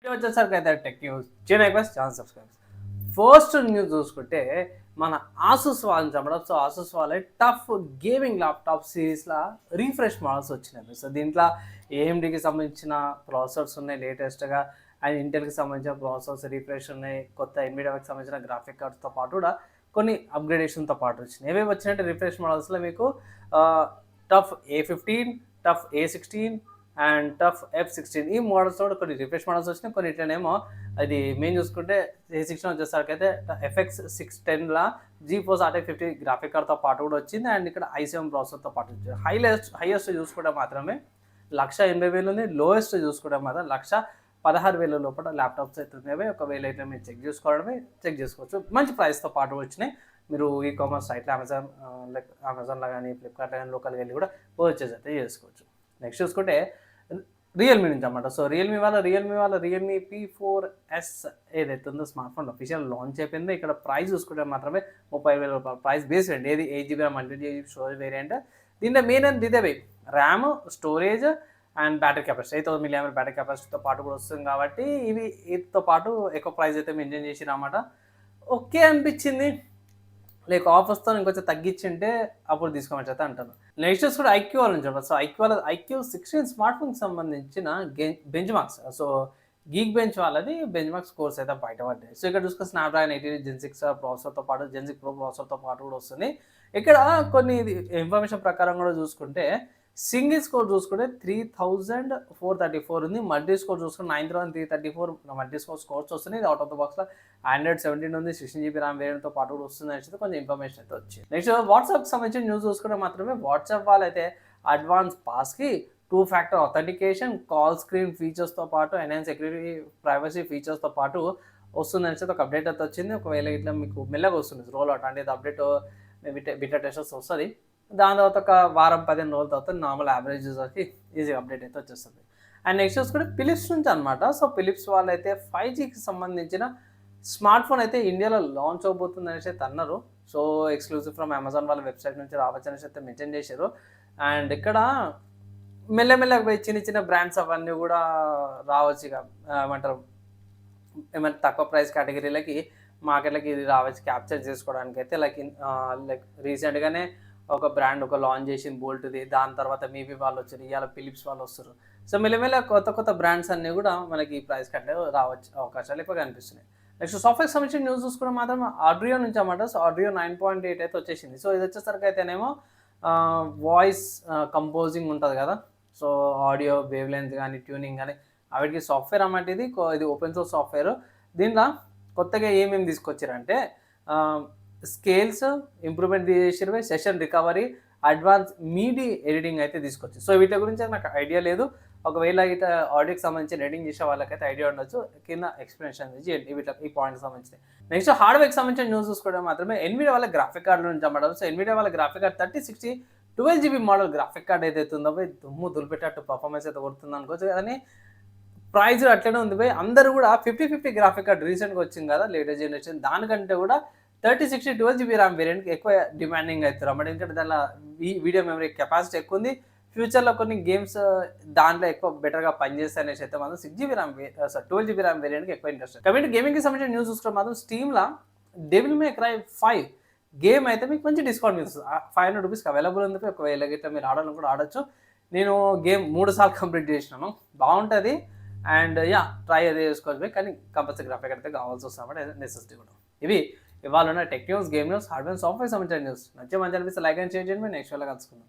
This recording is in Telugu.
వచ్చేసరికి అయితే tech news request channel subscribe. First news చూసుకుంటే మన ఆసూస్ వాళ్ళని చెప్పడం. సో ఆసూస్ వాళ్ళే టఫ్ గేమింగ్ ల్యాప్టాప్ సిరీస్లో రీఫ్రెష్ మోడల్స్ వచ్చినాయి. సో దీంట్లో ఏఎండికి సంబంధించిన ప్రాసెసర్స్ ఉన్నాయి లేటెస్ట్గా, అండ్ ఇంటెల్కి సంబంధించిన ప్రాసెసర్స్ రీఫ్రెష్ ఉన్నాయి. కొత్త ఎన్విడియాకి సంబంధించిన గ్రాఫిక్ కార్డ్స్తో పాటు కూడా కొన్ని అప్గ్రేడేషన్తో పాటు వచ్చినాయి. ఏవేవి వచ్చినట్టు రిఫ్రెష్ మోడల్స్లో మీకు tough A15, tough A16 and tough F16 ఈ మోడల్స్ కూడా కొన్ని రిఫ్రెష్ మోడల్స్ వచ్చినాయి. కొన్ని ఇట్లనేమో అది మేము చూసుకుంటే A16 వచ్చేసరికి అయితే FX 610లా GeForce RTX 50 గ్రాఫిక్ కార్డ్తో పాటు కూడా వచ్చింది. అండ్ ఇక్కడ i7 ప్రాసెసర్తో పాటు వచ్చింది. హైయెస్ట్ చూసుకుంటే మాత్రమే 1,80,000 ఉంది. లోయెస్ట్ చూసుకుంటే మాత్రం 1,16,000 లోపల ల్యాప్టాప్స్ అయితే ఉన్నాయి. ఒకవేళ అయితే మీరు చెక్ చేసుకోవచ్చు. మంచి ప్రైస్తో పాటు వచ్చినాయి. మీరు ఈ కామర్స్ సైట్లో అమెజాన్లో కానీ ఫ్లిప్కార్ట్లో కానీ లోకల్గా వెళ్ళి కూడా పర్చేజ్ అయితే చేసుకోవచ్చు. నెక్స్ట్ చూసుకుంటే రియల్మీ నుంచి అన్నమాట. సో రియల్మీ వాళ్ళ రియల్మీ P4S ఏదైతే ఉందో స్మార్ట్ ఫోన్ అఫీషియల్ లాంచ్ అయిపోయిందో. ఇక్కడ ప్రైస్ చూసుకుంటే మాత్రమే 30,000 రూపాయలు ప్రైస్ బేస్ వేయండి. ఏది 8GB RAM 128GB storage variant. దీంట్లో మెయిన్ అండ్ ఇదే RAM, storage and battery capacity 8000 mAh battery కెపాసిటీతో పాటు కూడా వస్తుంది. కాబట్టి ఇవి వీటితో పాటు ఎక్కువ ప్రైస్ అయితే మెయింటైన్ చేసిరన్నమాట. ఓకే అనిపించింది. లేక ఆఫర్స్తో ఇంకొంచెం తగ్గించింటే అప్పుడు తీసుకోమని అయితే అంటాను. నెక్స్ట్ కూడా ఐక్యూ వాళ్ళని చెప్పాలి. సో ఐక్యూ 16 స్మార్ట్ ఫోన్కి సంబంధించిన bench marks. So geek bench వాళ్ళది బెంచ్ మార్క్స్ కోర్స్ అయితే బయటపడ్డాయి. సో ఇక్కడ చూసుకుని స్నాప్డ్రాగన్ 8 Gen 6 ప్రాసెసర్తో పాటు Gen 6 Pro ప్రాసెసర్తో పాటు కూడా వస్తుంది. ఇక్కడ కొన్ని ఇన్ఫర్మేషన్ ప్రకారం కూడా చూసుకుంటే సింగిల్ స్కోర్ చూసుకుంటే 3,434 ఉంది. మల్టీ స్కోర్ చూసుకుంటే 9,334 మల్టీ స్కోర్స్ వస్తున్నాయి. ఇది అవుట్ ఆఫ్ ద బాక్స్లో Android 17 ఉంది. 16GB RAM వేరియంట్తో పాటు కూడా వస్తుంది అని కొంచెం ఇన్ఫర్మేషన్ అయితే వచ్చింది. నెక్స్ట్ వాట్సాప్కి సంబంధించిన న్యూస్ చూసుకుంటే మాత్రమే వాట్సాప్ వాళ్ళైతే అడ్వాన్స్ పాస్కి 2-factor authentication, కాల్ స్క్రీన్ ఫీచర్స్తో పాటు ఎన్హాన్స్ సెక్యూరిటీ ప్రైవసీ ఫీచర్స్తో పాటు వస్తుందని ఒక అప్డేట్ అయితే వచ్చింది. ఒకవేళ ఇట్లా మీకు మెల్లగా వస్తుంది రోల్ అవుట్ అంటే అప్డేట్ బిటా టెస్టర్స్ వస్తుంది. దాని తర్వాత ఒక వారం 15 రోజుల తర్వాత నార్మల్ యావరేజ్ యూజర్కి ఈజీగా అప్డేట్ అయితే వచ్చేస్తుంది. అండ్ నెక్స్ట్ చూసుకుంటే ఫిలిప్స్ నుంచి అనమాట. సో ఫిలిప్స్ వాళ్ళైతే 5Gకి సంబంధించిన స్మార్ట్ ఫోన్ అయితే ఇండియాలో లాంచ్ అవబోతుంది అనేసి అయితే అన్నారు. సో ఎక్స్క్లూజివ్ ఫ్రమ్ అమెజాన్ వాళ్ళ వెబ్సైట్ నుంచి రావచ్చు అనేసి అయితే మెన్షన్ చేశారు. అండ్ ఇక్కడ మెల్లమెల్లగా పోయి చిన్న బ్రాండ్స్ అవన్నీ కూడా రావచ్చు. ఇక ఏమంటారు తక్కువ ప్రైస్ కేటగిరీలకి మార్కెట్లకి ఇది రావచ్చు క్యాప్చర్ చేసుకోవడానికి అయితే. లైక్ రీసెంట్గానే ఒక బ్రాండ్ లాంచ్ చేసింది బోల్ట్ది. దాని తర్వాత మీబీ వాళ్ళు వచ్చారు. ఇవాళ ఫిలిప్స్ వాళ్ళు వస్తారు. సో మెల్లమెల్ల కొత్త బ్రాండ్స్ అన్నీ కూడా మనకి ప్రైస్ కట్టే రావచ్చు అవకాశాలు ఎక్కువగా కనిపిస్తున్నాయి. నెక్స్ట్ సాఫ్ట్వేర్ సంబంధించిన న్యూస్ చూసుకుంటే మాత్రం ఆడ్రియో నుంచి అన్నమాట. సో ఆడ్రియో 9.8 అయితే వచ్చేసింది. సో ఇది వచ్చేసరికి అయితేనేమో వాయిస్ కంపోజింగ్ ఉంటుంది కదా. సో ఆడియో వేవ్ లెంత్ కానీ ట్యూనింగ్ కానీ వాటికి సాఫ్ట్వేర్ అన్నమాట. ఇది ఓపెన్ సోర్స్ సాఫ్ట్వేర్. దీంట్లో కొత్తగా ఏమేమి తీసుకొచ్చారంటే స్కేల్స్ ఇంప్రూవ్మెంట్ చేసిరు, సెషన్ రికవరీ, అడ్వాన్స్ మీడి ఎడిటింగ్ అయితే తీసుకొచ్చి. సో వీటి గురించి నాకు ఐడియా లేదు. ఒకవేళ ఇట్లా ఆడియోకి సంబంధించి ఎడిటింగ్ చేసే వాళ్ళకైతే ఐడియా ఉండొచ్చు. కింద ఎక్స్ప్లెనేషన్ చేయండి ఈ పాయింట్కి సంబంధించి. నెక్స్ట్ హార్డ్వేర్కి సంబంధించిన న్యూస్ చూసుకోవడం మాత్రమే ఎన్విడియా వాళ్ళ గ్రాఫిక్ కార్డు నుంచి అమ్మడం. సో ఎన్విడియా వాళ్ళ graphic card 3060 12GB model graphic card ఏదైతే ఉందో దుమ్ము దులిపెట్టట్టు పర్ఫార్మెన్స్ అయితే కొడుతుంది అనుకోవచ్చు. కానీ ప్రైస్ అట్లనే ఉంది అందరూ కూడా 5050 గ్రాఫిక్ కార్డ్ రీసెంట్గా వచ్చింది కదా లేటెస్ట్ జనరేషన్. దానికంటే కూడా 3060 12GB RAM వేరియంట్కి ఎక్కువ డిమాండింగ్ అవుతారు అన్నమాట. ఎందుకంటే దానిలో వీడియో మెమరీ కెపాసిటీ ఎక్కువ ఉంది. ఫ్యూచర్లో కొన్ని గేమ్స్ దాంట్లో ఎక్కువ బెటర్గా పనిచేస్తాయి అనేసి అయితే మాత్రం 12GB RAM వేరియంట్కి ఎక్కువ ఇంట్రెస్ట్. కాబట్టి గేమింగ్కి సంబంధించిన న్యూస్ చూసుకుంటే మాత్రం స్టీమ్లో డెవిల్ మే క్రై 5 గేమ్ అయితే మీకు మంచి డిస్కౌంట్ ఇస్తుంది. 500 రూపీస్కి అవైలబుల్ ఉంది. ఒకవేళ గిట్లా మీరు ఆడాలని కూడా ఆడొచ్చు. నేను గేమ్ 3 సార్లు కంప్లీట్ చేసినాను. బాగుంటుంది. అండ్ ట్రై అదే చేసుకోవచ్చు. కానీ కంపల్సరీ గ్రాఫిక్ అయితే కావాల్సి వస్తుంది నెసెసిటీ కూడా. ఇవి ఇవాళ ఉన్న tech news, game news, hardware software సంబంధించిన న్యూస్ నచ్చే మంచి అనిపిస్తే లైక్ అండ్ షేర్ చేయండి. నెక్స్ట్ వేళ కలుసుకుందాం.